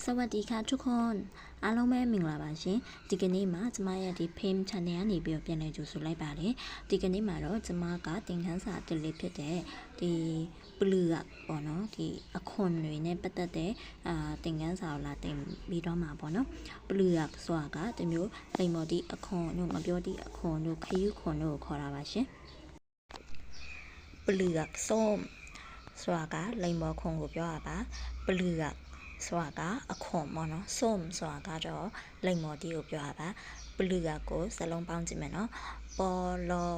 สวัสดีค่ะทุกคนအားလုံးပဲမင်္ဂလာပါရှင်ဒီကနေ့မှာကျမရဲ့ဒီ Fame Channel ကနေပြီးပြန်လည်ကြိုဆိုလိုက်ပါတယ်ဒီကနေ့မှာတော့ကျမကသင်ခန်းစာတစ်လေးဖြစ်တဲ့ဒီပလူကပေါ့နော်ဒီအခွန်တွေနဲ့ပတ်သက်တဲ့သင်ခန်းစာကိုလာတင်ပြီးတော့မှာပေါ့နော်ပလူကဆိုတာကဒီမျိုးလိမ္မော်ဒီအခွန်တို့ငပြောဒီအခွန်တို့ခယူခွန်တို့ကိုခေါ်တာပါရှင်ပလူကส้มဆိုတာကလိမ္မော်ခွန်ကိုပြောတာပါပလူကဆိုတာကအခွန်ပေါ့နော်ส้มဆိုတာကတော့လိမ္မော်တီကိုပြောတာပါပလူကကိုစလုံးပေါင်းကြည့်မယ်နော်ပေါ်လော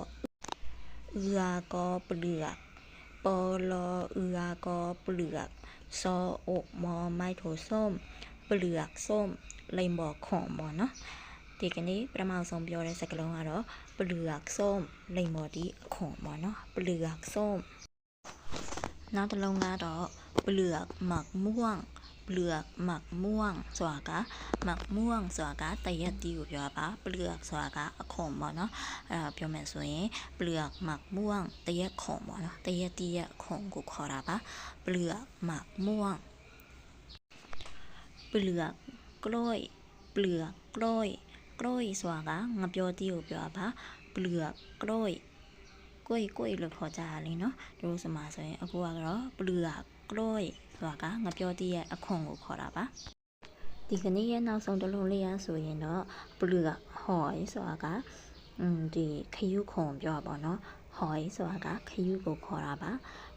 ဥာကောပလူကပေါ်လောဥာကောပလူကစောအိုမောမိုက်ထိုส้มပလူကส้มလိမ္မော်ခွန်ပေါ့နော်ဒီကနေ့ပထမဆုံးပြောတဲ့စကားလုံးကတော့ပလူကส้มလိမ္မော်တီအခွန်ပေါ့နော်ပလူကส้มနောက်တစ်လုံးကတော့ပလူကหมักม่วงเปลือกหมักม่วงဆိုတာကหมักม่วงဆိုတာကတရက်တီးကိုပြောပါเปลือกဆိုတာကအခွန်ပေါ့နော်အဲ့ဒါပြောမယ်ဆိုရင်เปลือกหมักม่วงတရက်ခွန်ပေါ့နော်တရက်တီးရဲ့အခွန်ကိုခေါ်တာပါเปลือกหมักม่วงเปลือกกล้วยเปลือกกล้วยกล้วยဆိုတာကငပြောတီးကိုပြောပါเปลือกกล้วยကိုယ်လို့ခေါ်ကြတာလေနော်ဒီလိုဆိုမှဆိုရင်အခုကတော့เปลือกกล้วยဆိုတာကငပြောတီးရဲ့အခွန်ကိုခေါ်တာပါဒီကနေ့ရဲ့နောက်ဆုံးတစ်လုံးလေးရဆိုရင်တော့ပလူကဟော်ဆိုတာကဒီခယူခွန်ပြောပါတော့ဟော်ဆိုတာကခယူကိုခေါ်တာပါ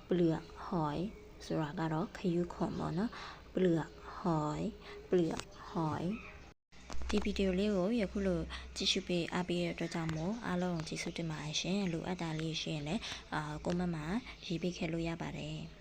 ပလူကဟော်ဆိုတာကတော့ခယူခွန်ပေါ့နော်ပလူကဟော်ပလူကဟော်ဒီဗီဒီယိုလေးကိုယခုလိုကြည့်ရှုပေးအားပေးတဲ့အတွက်ကြောင့်မို့အားလုံးကျေးဇူးတင်ပါတယ်ရှင်လိုအပ်တာလေးရှိရင်လည်းကွန်မန့်မှာရေးပေးခဲ့လို့ရပါတယ်